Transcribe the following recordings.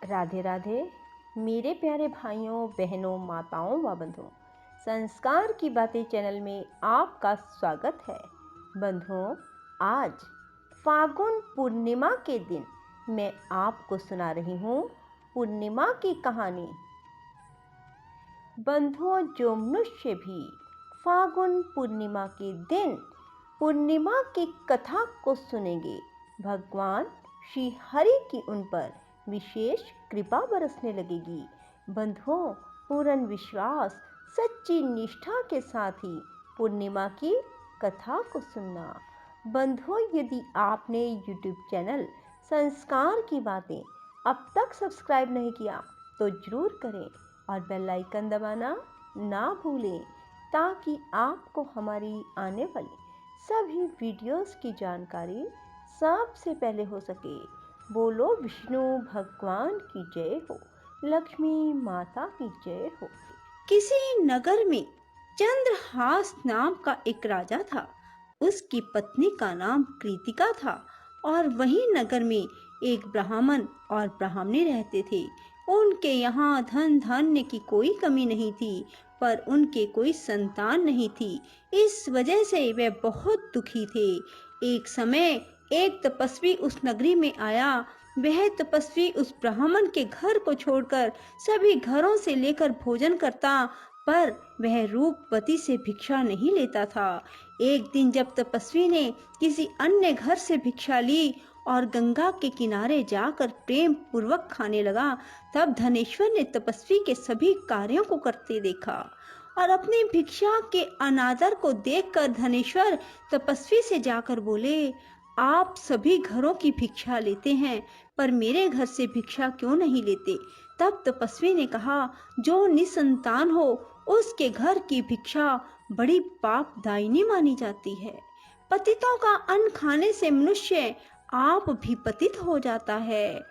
राधे राधे मेरे प्यारे भाइयों बहनों माताओं व बंधुओं, संस्कार की बातें चैनल में आपका स्वागत है। बंधुओं, आज फागुन पूर्णिमा के दिन मैं आपको सुना रही हूँ पूर्णिमा की कहानी। बंधुओं, जो मनुष्य भी फागुन पूर्णिमा के दिन पूर्णिमा की कथा को सुनेंगे, भगवान श्री हरि की उन पर विशेष कृपा बरसने लगेगी। बंधुओं, पूर्ण विश्वास, सच्ची निष्ठा के साथ ही पूर्णिमा की कथा को सुनना। बंधुओं, यदि आपने YouTube चैनल संस्कार की बातें अब तक सब्सक्राइब नहीं किया तो जरूर करें और बेल आइकन दबाना ना भूलें, ताकि आपको हमारी आने वाली सभी वीडियोस की जानकारी सबसे पहले हो सके। बोलो विष्णु भगवान की जय हो, लक्ष्मी माता की जय हो। किसी नगर में चंद्रहास नाम का एक राजा था। उसकी पत्नी का नाम कृतिका था और वही नगर में एक ब्राह्मण और ब्राह्मणी रहते थे। उनके यहाँ धन धान्य की कोई कमी नहीं थी, पर उनके कोई संतान नहीं थी। इस वजह से वे बहुत दुखी थे। एक समय एक तपस्वी उस नगरी में आया। वह तपस्वी उस ब्राह्मण के घर को छोड़कर सभी घरों से लेकर भोजन करता, पर वह रूपवती से भिक्षा नहीं लेता था। एक दिन जब तपस्वी ने किसी अन्य घर से भिक्षा ली और गंगा के किनारे जाकर प्रेम पूर्वक खाने लगा, तब धनेश्वर ने तपस्वी के सभी कार्यों को करते देखा और अपनी भिक्षा के अनादर को देखकर धनेश्वर तपस्वी से जाकर बोले, आप सभी घरों की भिक्षा लेते हैं, पर मेरे घर से भिक्षा क्यों नहीं लेते? तब तपस्वी ने कहा, जो निसंतान हो उसके घर की भिक्षा बड़ी पापदायिनी मानी जाती है। पतितों का अन्न खाने से मनुष्य आप भी पतित हो जाता है।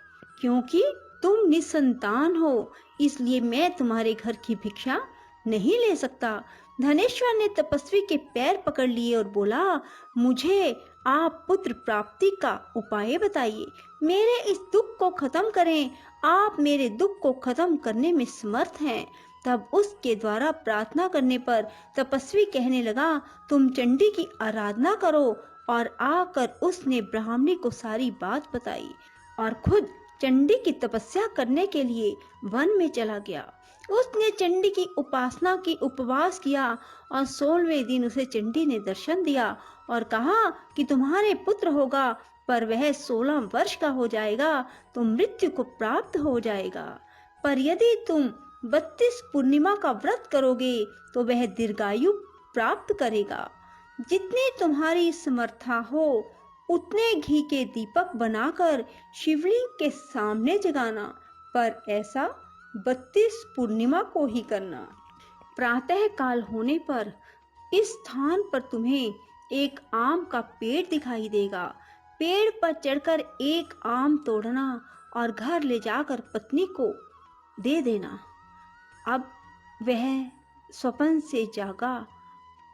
क्योंकि तुम निसंतान हो, इसलिए मैं तुम्हारे घर की भिक्षा नहीं ले सकता। धनेश्वर ने तपस्वी के पैर पकड़ लिए और बोला, मुझे आप पुत्र प्राप्ति का उपाय बताइए, मेरे इस दुख को खत्म करें। आप मेरे दुख को खत्म करने में समर्थ हैं। तब उसके द्वारा प्रार्थना करने पर तपस्वी कहने लगा, तुम चंडी की आराधना करो। और आकर उसने ब्राह्मणी को सारी बात बताई और खुद चंडी की तपस्या करने के लिए वन में चला गया। उसने चंडी की उपासना की, उपवास किया और 16वें दिन उसे चंडी ने दर्शन दिया और कहा कि तुम्हारे पुत्र होगा, पर वह 16 वर्ष का हो जाएगा तो मृत्यु को प्राप्त हो जाएगा। पर यदि तुम 32 पूर्णिमा का व्रत करोगे तो वह दीर्घायु प्राप्त करेगा। जितनी तुम्हारी समर्था हो उतने घी के दीपक बनाकर शिवलिंग के सामने जगाना, पर ऐसा 32 पूर्णिमा को ही करना। प्रातः काल होने पर इस स्थान पर तुम्हें एक आम का पेड़ दिखाई देगा। पेड़ पर चढ़कर एक आम तोड़ना और घर ले जाकर पत्नी को दे देना। अब वह स्वप्न से जागा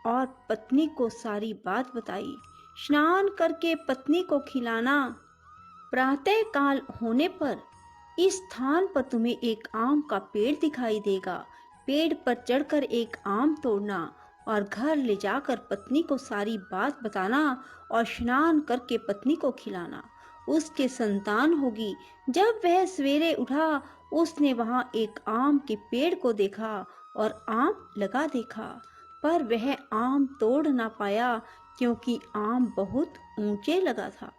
और पत्नी को सारी बात बताई। स्नान करके पत्नी को खिलाना। प्रातः काल होने पर इस स्थान पर तुम्हें एक आम का पेड़ दिखाई देगा। पेड़ पर चढ़कर एक आम तोड़ना और घर ले जाकर पत्नी को सारी बात बताना और स्नान करके पत्नी को खिलाना। उसके संतान होगी। जब वह सवेरे उठा, उसने वहां एक आम के पेड़ को देखा और आम लगा देखा, पर वह आम तोड़ ना पाया क्योंकि आम बहुत ऊंचे लगा था।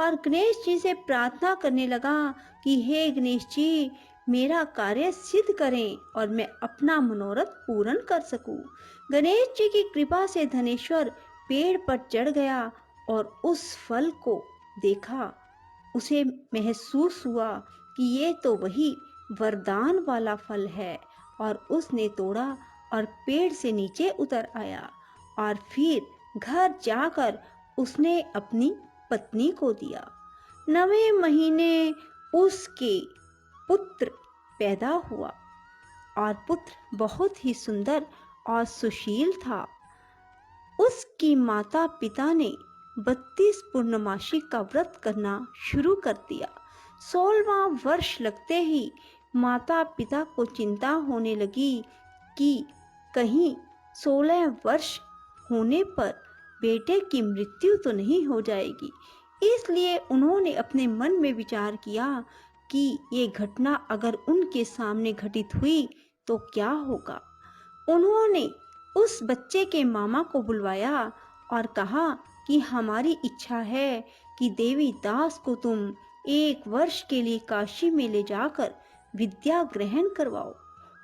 और गणेश जी से प्रार्थना करने लगा कि हे गणेश जी, मेरा कार्य सिद्ध करें और मैं अपना मनोरथ पूर्ण कर सकूं। गणेश जी की कृपा से धनेश्वर पेड़ पर चढ़ गया और उस फल को देखा। उसे महसूस हुआ कि ये तो वही वरदान वाला फल है, और उसने तोड़ा और पेड़ से नीचे उतर आया और फिर घर जाकर उसने अपनी पत्नी को दिया। 9वें महीने उसके पुत्र पैदा हुआ और पुत्र बहुत ही सुंदर और सुशील था। उसकी माता पिता ने 32 पूर्णमासी का व्रत करना शुरू कर दिया। 16वां वर्ष लगते ही माता पिता को चिंता होने लगी कि कहीं 16 वर्ष होने पर बेटे की मृत्यु तो नहीं हो जाएगी। इसलिए उन्होंने अपने मन में विचार किया कि ये घटना अगर उनके सामने घटित हुई तो क्या होगा। उन्होंने उस बच्चे के मामा को बुलवाया और कहा कि हमारी इच्छा है कि देवी दास को तुम 1 वर्ष के लिए काशी में ले जाकर विद्या ग्रहण करवाओ।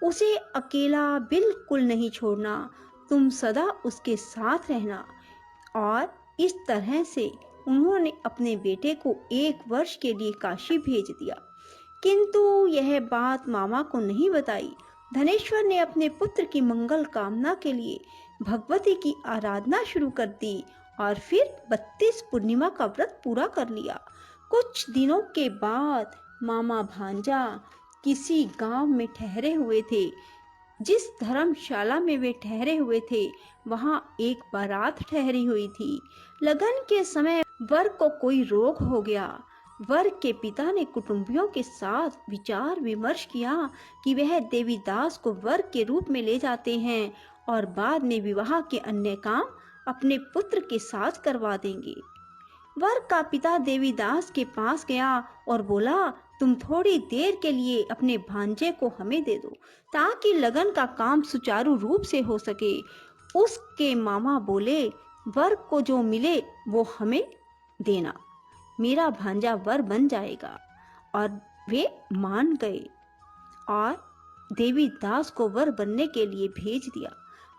उसे अकेला बिल्कुल नहीं छोड़ना, तुम सदा उसके साथ रहना। और इस तरह से उन्होंने अपने बेटे को 1 वर्ष के लिए काशी भेज दिया। किंतु यह बात मामा को नहीं बताई। धनेश्वर ने अपने पुत्र की मंगल कामना के लिए भगवती की आराधना शुरू कर दी और फिर 32 पूर्णिमा का व्रत पूरा कर लिया। कुछ दिनों के बाद मामा भांजा किसी गांव में ठहरे हुए थे। जिस धर्मशाला में वे ठहरे हुए थे वहां एक बारात ठहरी हुई थी। लगन के समय वर को कोई रोग हो गया। वर के पिता ने कुटुंबियों के साथ विचार विमर्श किया कि वह देवीदास को वर के रूप में ले जाते हैं और बाद में विवाह के अन्य काम अपने पुत्र के साथ करवा देंगे। वर का पिता देवीदास के पास गया और बोला, तुम थोड़ी देर के लिए अपने भांजे को हमें दे दो ताकि लगन का काम सुचारू रूप से हो सके। उसके मामा बोले, वर को जो मिले वो हमें देना, मेरा भांजा वर बन जाएगा। और वे मान गए और देवीदास को वर बनने के लिए भेज दिया।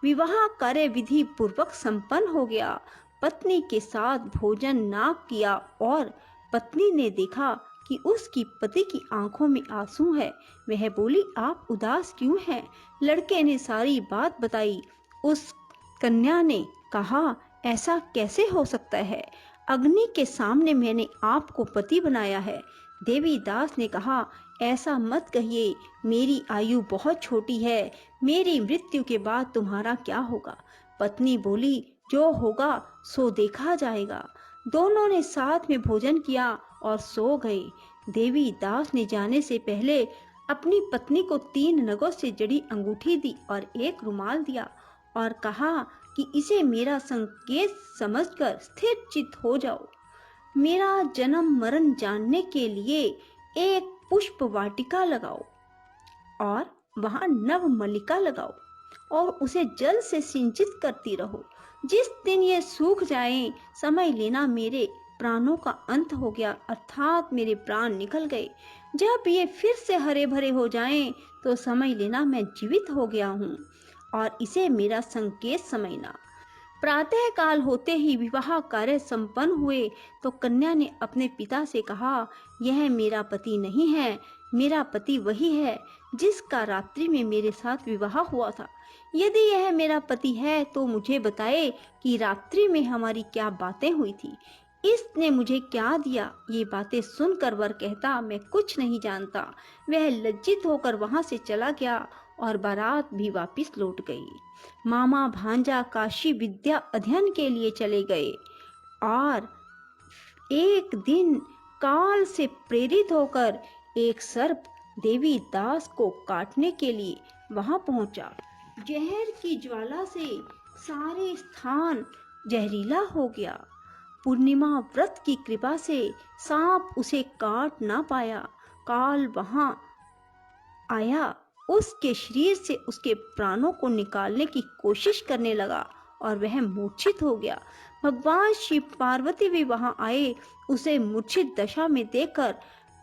विवाह कार्य विधि पूर्वक संपन्न हो गया। पत्नी के साथ भोजन ना किया और पत्नी ने देखा कि उसकी पति की आंखों में आंसू है। वह बोली, आप उदास क्यों हैं? लड़के ने सारी बात बताई। उस कन्या ने कहा, ऐसा कैसे हो सकता है? अग्नि के सामने मैंने आपको पति बनाया है। देवीदास ने कहा, ऐसा मत कहिए, मेरी आयु बहुत छोटी है, मेरी मृत्यु के बाद तुम्हारा क्या होगा? पत्नी बोली, जो होगा सो देखा जाएगा। दोनों ने साथ में भोजन किया और सो गए। देवीदास ने जाने से पहले अपनी पत्नी को 3 नगों से जड़ी अंगूठी दी और एक रुमाल दिया और कहा कि इसे मेरा संकेत समझकर स्थिर चित्त हो जाओ। मेरा जन्म मरण जानने के लिए एक पुष्प वाटिका लगाओ और वहां नव मल्लिका लगाओ और उसे जल से सिंचित करती रहो। जिस दिन ये सूख जाए समझ लेना मेरे प्राणों का अंत हो गया, अर्थात मेरे प्राण निकल गए। जब ये फिर से हरे भरे हो जाएं तो समझ लेना मैं जीवित हो गया हूँ और इसे मेरा संकेत समझना। प्रातः काल होते ही विवाह कार्य संपन्न हुए तो कन्या ने अपने पिता से कहा, यह मेरा पति नहीं है, मेरा पति वही है जिसका रात्रि में मेरे साथ विवाह हुआ था। यदि यह मेरा पति है तो मुझे बताए कि रात्रि में हमारी क्या बातें हुई थी, इसने मुझे क्या दिया। ये बातें सुनकर वर कहता, मैं कुछ नहीं जानता। वह लज्जित होकर वहां से चला गया और बारात भी वापस लौट गई। मामा भांजा काशी विद्या अध्ययन के लिए चले गए और एक दिन काल से प्रेरित होकर एक सर्प देवीदास को काटने के लिए वहां पहुंचा। जहर की ज्वाला से सारे स्थान जहरीला हो गया। पूर्णिमा व्रत की कृपा से सांप उसे काट ना पाया। काल वहां आया, उसके शरीर से उसके प्राणों को निकालने की कोशिश करने लगा और वह मूर्छित हो गया। भगवान शिव पार्वती भी वहां आए। उसे मूर्छित दशा में देखकर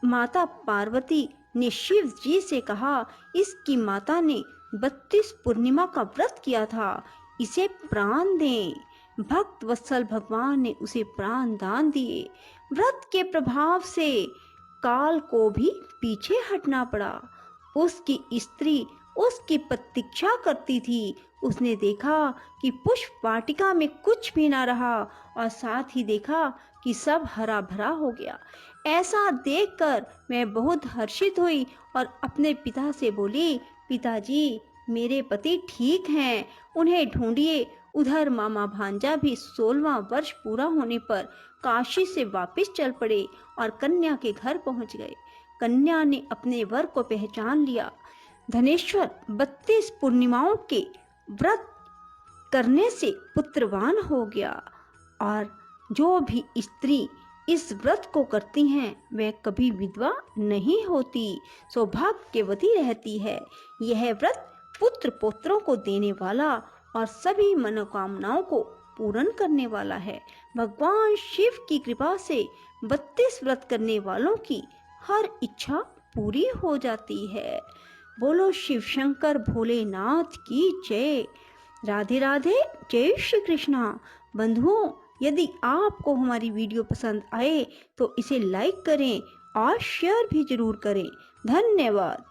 माता पार्वती ने शिव जी से कहा, इसकी माता ने 32 पूर्णिमा का व्रत किया था, इसे प्राण दें। भक्त वत्सल भगवान ने उसे प्राण दान दिए। व्रत के प्रभाव से काल को भी पीछे हटना पड़ा। उसकी स्त्री उसकी प्रतीक्षा करती थी। उसने देखा कि पुष्प वाटिका में कुछ भी ना रहा और साथ ही देखा कि सब हरा भरा हो गया। ऐसा देखकर मैं बहुत हर्षित हुई और अपने पिता से बोली, पिताजी मेरे पति ठीक हैं, उन्हें ढूंढिए, उधर मामा भांजा भी 16वां वर्ष पूरा होने पर काशी से वापस चल पड़े और कन्या के घर पहुंच गए। कन्या ने अपने वर को पहचान लिया। धनेश्वर 32 पूर्णिमाओं के व्रत करने से पुत्रवान हो गया और जो भी स्त्री इस व्रत को करती हैं वह कभी विधवा नहीं होती, सौभाग्यवती रहती है। यह व्रत पुत्र पौत्रों को देने वाला और सभी मनोकामनाओं को पूर्ण करने वाला है। भगवान शिव की कृपा से 32 व्रत करने वालों की हर इच्छा पूरी हो जाती है। बोलो शिव शंकर भोलेनाथ की जय। राधे राधे, जय श्री कृष्णा। बंधुओं, यदि आपको हमारी वीडियो पसंद आए तो इसे लाइक करें और शेयर भी जरूर करें। धन्यवाद।